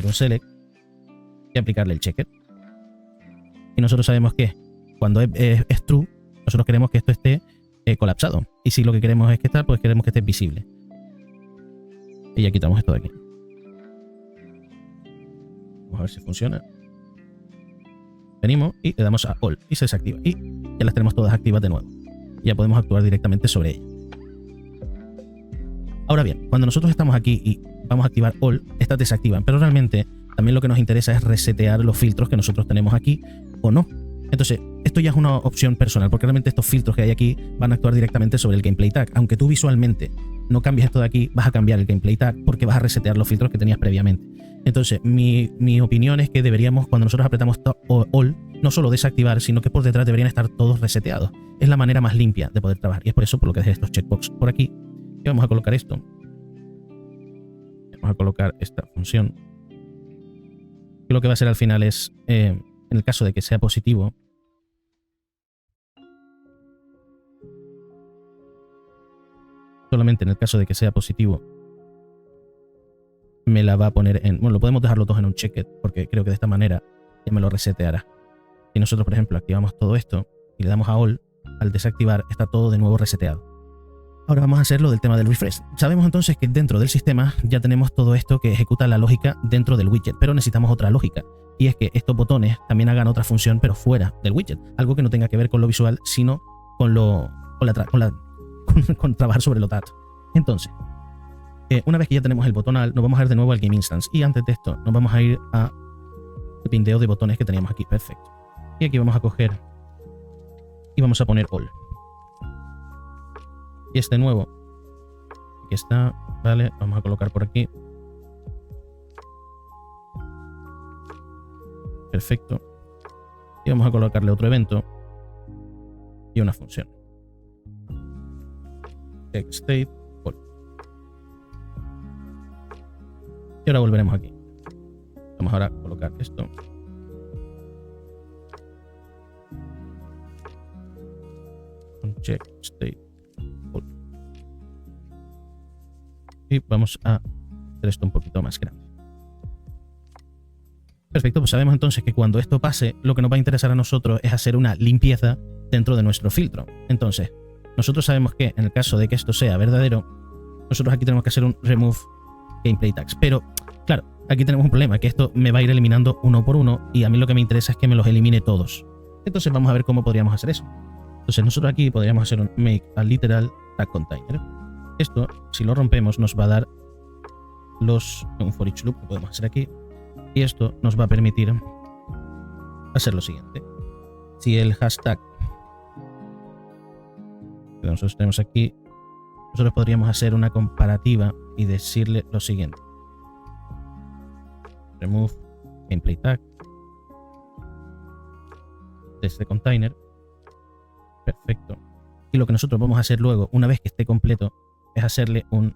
hacer un select y aplicarle el checker. Y nosotros sabemos que cuando es true, nosotros queremos que esto esté colapsado. Y si lo que queremos es que está, pues queremos que esté visible. Y ya quitamos esto de aquí. Vamos a ver si funciona. Venimos y le damos a All y se desactiva. Y ya las tenemos todas activas de nuevo. Ya podemos actuar directamente sobre ellas. Ahora bien, cuando nosotros estamos aquí y vamos a activar All, estas desactivan. Pero realmente también lo que nos interesa es resetear los filtros que nosotros tenemos aquí o no. Entonces, esto ya es una opción personal, porque realmente estos filtros que hay aquí van a actuar directamente sobre el gameplay tag. Aunque tú visualmente no cambies esto de aquí, vas a cambiar el gameplay tag porque vas a resetear los filtros que tenías previamente. Entonces, mi opinión es que deberíamos, cuando nosotros apretamos All, no solo desactivar, sino que por detrás deberían estar todos reseteados. Es la manera más limpia de poder trabajar. Y es por eso por lo que dejé estos checkbox por aquí. Y vamos a colocar esto. Vamos a colocar esta función. Y lo que va a hacer al final es, en el caso de que sea positivo, solamente en el caso de que sea positivo, me la va a poner en... Bueno, lo podemos dejar los dos en un checked, porque creo que de esta manera ya me lo reseteará. Si nosotros, por ejemplo, activamos todo esto y le damos a All, al desactivar está todo de nuevo reseteado. Ahora vamos a hacer lo del tema del refresh. Sabemos entonces que dentro del sistema ya tenemos todo esto que ejecuta la lógica dentro del widget, pero necesitamos otra lógica. Y es que estos botones también hagan otra función, pero fuera del widget. Algo que no tenga que ver con lo visual, sino con trabajar sobre los datos. Entonces, una vez que ya tenemos el botón Alt, nos vamos a ir de nuevo al Game Instance. Y antes de esto, nos vamos a ir a el pindeo de botones que teníamos aquí. Perfecto. Y aquí vamos a coger y vamos a poner All. Y este nuevo, aquí está, vale, vamos a colocar por aquí. Perfecto. Y vamos a colocarle otro evento y una función. Check state, All. Y ahora volveremos aquí. Vamos ahora a colocar esto. Con check state. Y vamos a hacer esto un poquito más grande. Perfecto, pues sabemos entonces que cuando esto pase, lo que nos va a interesar a nosotros es hacer una limpieza dentro de nuestro filtro. Entonces, nosotros sabemos que en el caso de que esto sea verdadero, nosotros aquí tenemos que hacer un remove gameplay tags. Pero, claro, aquí tenemos un problema, que esto me va a ir eliminando uno por uno y a mí lo que me interesa es que me los elimine todos. Entonces vamos a ver cómo podríamos hacer eso. Entonces nosotros aquí podríamos hacer un make a literal tag container. Esto, si lo rompemos, nos va a dar un for each loop que podemos hacer aquí. Y esto nos va a permitir hacer lo siguiente. Si el hashtag que nosotros tenemos aquí, nosotros podríamos hacer una comparativa y decirle lo siguiente. Remove gameplay tag de este container. Perfecto. Y lo que nosotros vamos a hacer luego, una vez que esté completo, es hacerle un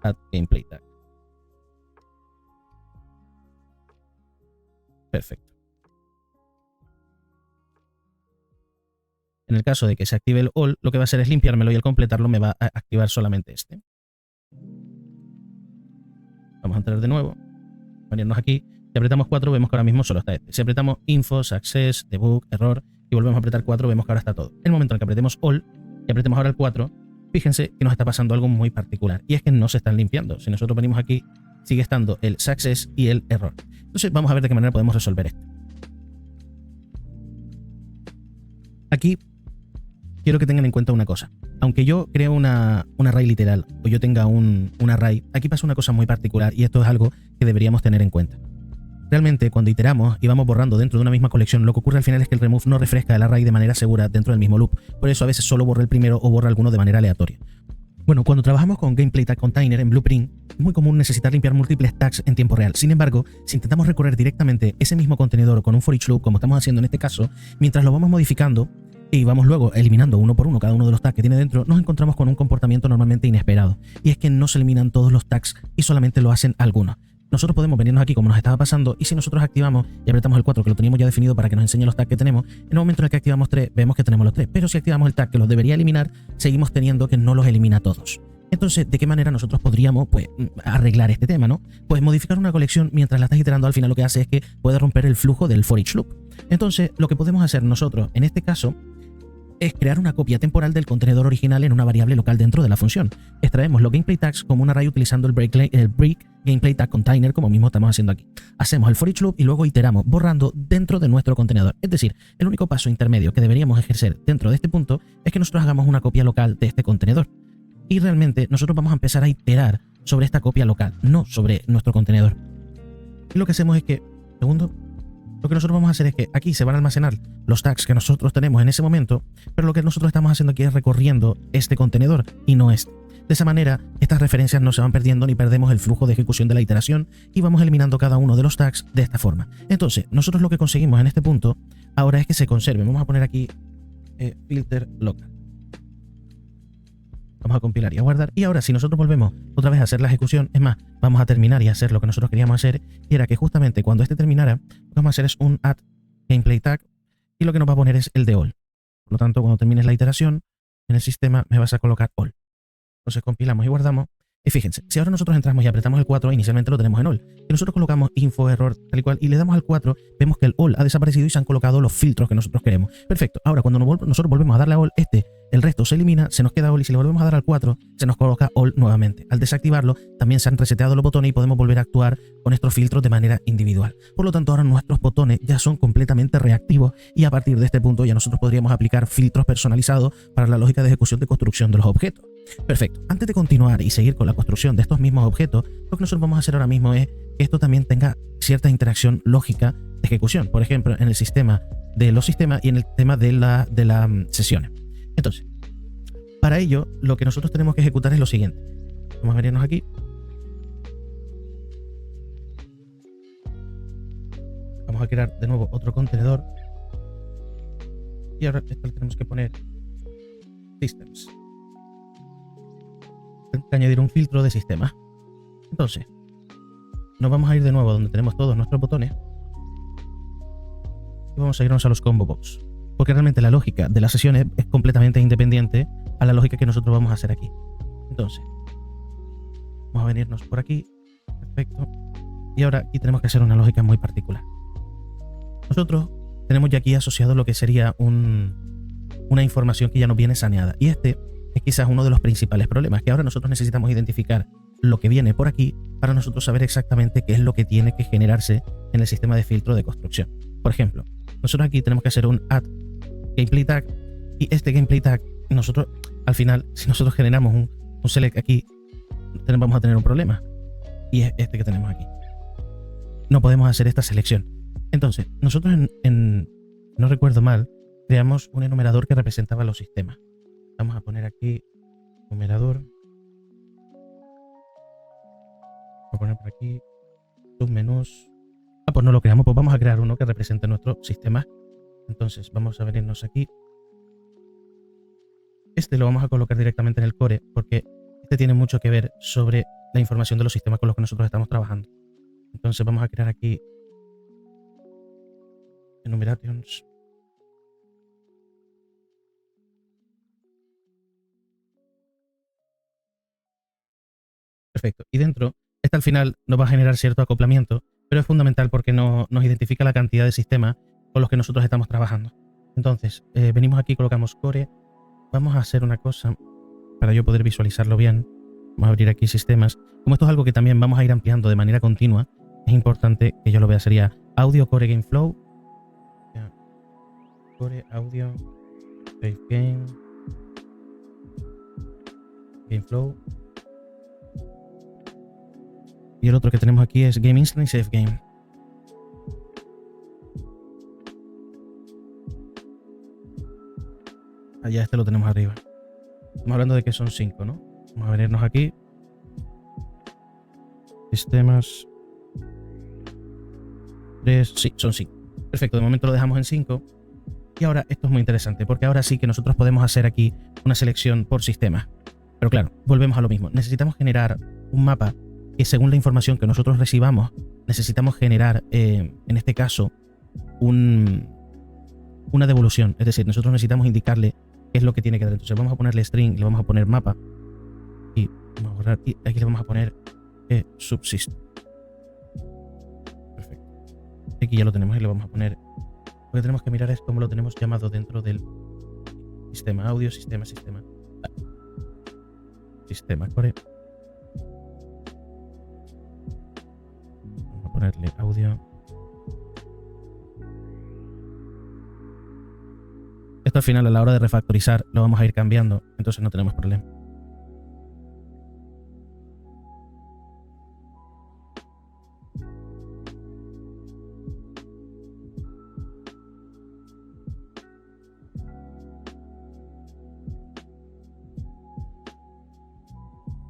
add gameplay tag. Perfecto. En el caso de que se active el all, lo que va a hacer es limpiármelo y al completarlo me va a activar solamente este. Vamos a entrar de nuevo, venirnos aquí, si apretamos 4 vemos que ahora mismo solo está este. Si apretamos info, success, debug, error y volvemos a apretar 4 vemos que ahora está todo. En el momento en el que apretemos all y apretemos ahora el 4, fíjense que nos está pasando algo muy particular y es que no se están limpiando. Si nosotros venimos aquí, sigue estando el success y el error. Entonces vamos a ver de qué manera podemos resolver esto. Aquí quiero que tengan en cuenta una cosa. Aunque yo creo un array literal o yo tenga un array, aquí pasa una cosa muy particular y esto es algo que deberíamos tener en cuenta. Realmente cuando iteramos y vamos borrando dentro de una misma colección, lo que ocurre al final es que el remove no refresca el array de manera segura dentro del mismo loop. Por eso a veces solo borra el primero o borra alguno de manera aleatoria. Bueno, cuando trabajamos con gameplay tag container en Blueprint, es muy común necesitar limpiar múltiples tags en tiempo real. Sin embargo, si intentamos recorrer directamente ese mismo contenedor con un for each loop, como estamos haciendo en este caso, mientras lo vamos modificando y vamos luego eliminando uno por uno cada uno de los tags que tiene dentro, nos encontramos con un comportamiento normalmente inesperado. Y es que no se eliminan todos los tags y solamente lo hacen algunos. Nosotros podemos venirnos aquí como nos estaba pasando y si nosotros activamos y apretamos el 4 que lo teníamos ya definido para que nos enseñe los tags que tenemos, en el momento en el que activamos 3 vemos que tenemos los 3, pero si activamos el tag que los debería eliminar, seguimos teniendo que no los elimina todos. Entonces, ¿de qué manera nosotros podríamos pues, arreglar este tema, ¿no? Pues modificar una colección mientras la estás iterando al final lo que hace es que puede romper el flujo del for each loop. Entonces, lo que podemos hacer nosotros en este caso es crear una copia temporal del contenedor original en una variable local dentro de la función. Extraemos los gameplay tags como un array utilizando el break gameplay tag container, como mismo estamos haciendo aquí. Hacemos el for each loop y luego iteramos borrando dentro de nuestro contenedor. Es decir, el único paso intermedio que deberíamos ejercer dentro de este punto es que nosotros hagamos una copia local de este contenedor. Y realmente nosotros vamos a empezar a iterar sobre esta copia local, no sobre nuestro contenedor. Y lo que hacemos es que, lo que nosotros vamos a hacer es que aquí se van a almacenar los tags que nosotros tenemos en ese momento, pero lo que nosotros estamos haciendo aquí es recorriendo este contenedor y no este. De esa manera, estas referencias no se van perdiendo ni perdemos el flujo de ejecución de la iteración y vamos eliminando cada uno de los tags de esta forma. Entonces, nosotros lo que conseguimos en este punto ahora es que se conserve. Vamos a poner aquí filter local. Vamos a compilar y a guardar. Y ahora, si nosotros volvemos otra vez a hacer la ejecución, es más, vamos a terminar y hacer lo que nosotros queríamos hacer, y era que justamente cuando este terminara, lo que vamos a hacer es un add gameplay tag, y lo que nos va a poner es el de all. Por lo tanto, cuando termines la iteración, en el sistema me vas a colocar all. Entonces compilamos y guardamos. Y fíjense, si ahora nosotros entramos y apretamos el 4, inicialmente lo tenemos en all. Si nosotros colocamos info, error, tal y cual, y le damos al 4, vemos que el all ha desaparecido y se han colocado los filtros que nosotros queremos. Perfecto. Ahora, cuando nosotros volvemos a darle a all, el resto se elimina, se nos queda all, y si le volvemos a dar al 4, se nos coloca all nuevamente. Al desactivarlo, también se han reseteado los botones y podemos volver a actuar con estos filtros de manera individual. Por lo tanto, ahora nuestros botones ya son completamente reactivos y a partir de este punto ya nosotros podríamos aplicar filtros personalizados para la lógica de ejecución de construcción de los objetos. Perfecto. Antes de continuar y seguir con la construcción de estos mismos objetos, lo que nosotros vamos a hacer ahora mismo es que esto también tenga cierta interacción lógica de ejecución. Por ejemplo, en el sistema de los sistemas y en el tema de las sesiones. Entonces, para ello, lo que nosotros tenemos que ejecutar es lo siguiente. Vamos a venirnos aquí. Vamos a crear de nuevo otro contenedor. Y ahora esto le tenemos que poner systems. Tenemos que añadir un filtro de sistema. Entonces, nos vamos a ir de nuevo donde tenemos todos nuestros botones. Y vamos a irnos a los combo box. Porque realmente la lógica de las sesiones es completamente independiente a la lógica que nosotros vamos a hacer aquí. Entonces, vamos a venirnos por aquí. Perfecto. Y ahora aquí tenemos que hacer una lógica muy particular. Nosotros tenemos ya aquí asociado lo que sería una información que ya nos viene saneada. Y este es quizás uno de los principales problemas, que ahora nosotros necesitamos identificar lo que viene por aquí para nosotros saber exactamente qué es lo que tiene que generarse en el sistema de filtro de construcción. Por ejemplo, nosotros aquí tenemos que hacer un add gameplay tag, y este gameplay tag, nosotros al final, si nosotros generamos un select aquí, vamos a tener un problema, y es este que tenemos aquí. No podemos hacer esta selección. Entonces, nosotros no recuerdo mal, creamos un enumerador que representaba los sistemas. Vamos a poner aquí enumerador. Voy a poner por aquí submenús. Pues no lo creamos, pues vamos a crear uno que represente nuestro sistema. Entonces vamos a venirnos aquí. Este lo vamos a colocar directamente en el core porque este tiene mucho que ver sobre la información de los sistemas con los que nosotros estamos trabajando. Entonces vamos a crear aquí enumerations. Perfecto. Y dentro, al final nos va a generar cierto acoplamiento, pero es fundamental porque nos identifica la cantidad de sistemas con los que nosotros estamos trabajando. Entonces, venimos aquí, colocamos core. Vamos a hacer una cosa para yo poder visualizarlo bien. Vamos a abrir aquí sistemas. Como esto es algo que también vamos a ir ampliando de manera continua, es importante que yo lo vea. Sería audio core game flow. Core audio save game flow. Y el otro que tenemos aquí es game instant y save game. Allá este lo tenemos arriba. Estamos hablando de que son 5, ¿no? Vamos a venirnos aquí. Sistemas. 3. Sí, son 5. Perfecto, de momento lo dejamos en 5. Y ahora esto es muy interesante porque ahora sí que nosotros podemos hacer aquí una selección por sistema. Pero claro, volvemos a lo mismo. Necesitamos generar un mapa que según la información que nosotros recibamos, necesitamos generar, en este caso, una devolución. Es decir, nosotros necesitamos indicarle qué es lo que tiene que dar. Entonces vamos a ponerle string y le vamos a poner mapa. Y vamos a borrar. Y aquí le vamos a poner subsystem. Perfecto. Aquí ya lo tenemos y le vamos a poner. Lo que tenemos que mirar es cómo lo tenemos llamado dentro del sistema audio, sistema. Sistema core. Vamos a ponerle audio. Esto al final a la hora de refactorizar lo vamos a ir cambiando, entonces no tenemos problema.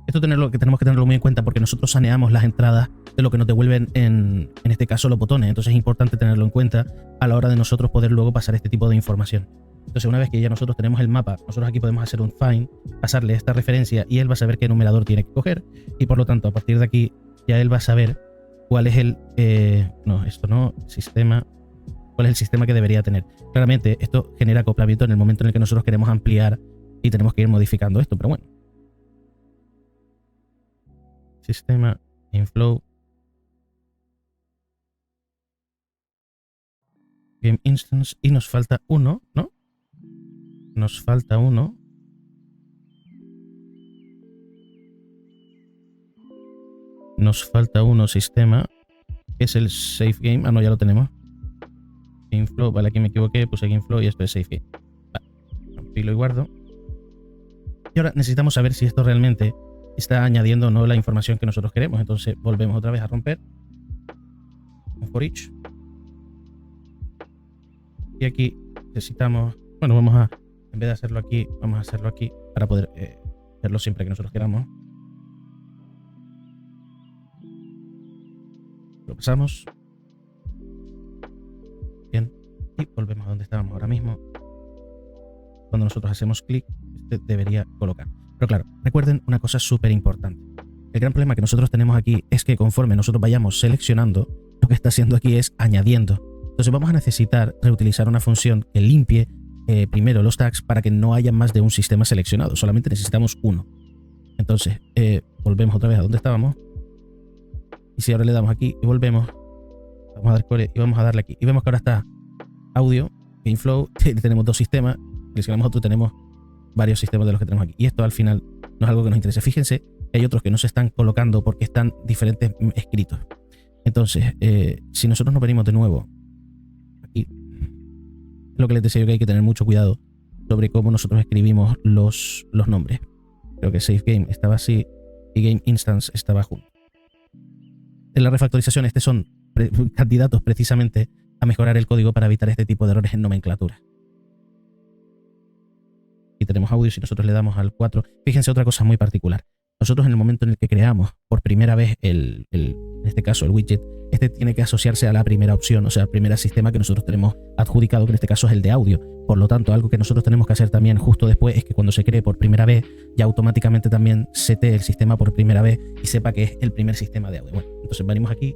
Esto tenemos que tenerlo muy en cuenta porque nosotros saneamos las entradas de lo que nos devuelven en este caso los botones, entonces es importante tenerlo en cuenta a la hora de nosotros poder luego pasar este tipo de información. Entonces una vez que ya nosotros tenemos el mapa, nosotros aquí podemos hacer un find, pasarle esta referencia y él va a saber qué numerador tiene que coger y por lo tanto a partir de aquí ya él va a saber cuál es el sistema, cuál es el sistema que debería tener. Claramente esto genera acoplamiento en el momento en el que nosotros queremos ampliar y tenemos que ir modificando esto, pero bueno. Sistema, inflow, game instance y nos falta uno, ¿no? Nos falta uno. Nos falta uno sistema, que es el save game. Ah, no, ya lo tenemos. Inflow, vale, aquí me equivoqué, puse inflow y esto es save game. Vale, compilo y guardo. Y ahora necesitamos saber si esto realmente está añadiendo o no la información que nosotros queremos. Entonces volvemos otra vez a romper. Un for each. Y aquí necesitamos, bueno, vamos a, en vez de hacerlo aquí, vamos a hacerlo aquí para poder hacerlo siempre que nosotros queramos. Lo pasamos. Bien. Y volvemos a donde estábamos ahora mismo. Cuando nosotros hacemos clic, este debería colocar. Pero claro, recuerden una cosa súper importante. El gran problema que nosotros tenemos aquí es que conforme nosotros vayamos seleccionando, lo que está haciendo aquí es añadiendo. Entonces vamos a necesitar reutilizar una función que limpie primero los tags para que no haya más de un sistema seleccionado. Solamente necesitamos uno. Entonces volvemos otra vez a donde estábamos. Y si ahora le damos aquí y volvemos, vamos a dar core y vamos a darle aquí. Y vemos que ahora está audio, inflow, tenemos dos sistemas. Seleccionamos otro, tenemos varios sistemas de los que tenemos aquí. Y esto al final no es algo que nos interese. Fíjense que hay otros que no se están colocando porque están diferentes escritos. Entonces, si nosotros nos venimos de nuevo aquí, lo que les decía yo que hay que tener mucho cuidado sobre cómo nosotros escribimos los nombres. Creo que save game estaba así y game instance estaba junto. En la refactorización, estos son candidatos precisamente a mejorar el código para evitar este tipo de errores en nomenclatura. Y tenemos audio, si nosotros le damos al 4, fíjense otra cosa muy particular. Nosotros en el momento en el que creamos por primera vez en este caso el widget, este tiene que asociarse a la primera opción, o sea, al primer sistema que nosotros tenemos adjudicado, que en este caso es el de audio. Por lo tanto, algo que nosotros tenemos que hacer también justo después es que cuando se cree por primera vez, ya automáticamente también setee el sistema por primera vez y sepa que es el primer sistema de audio. Bueno, entonces venimos aquí,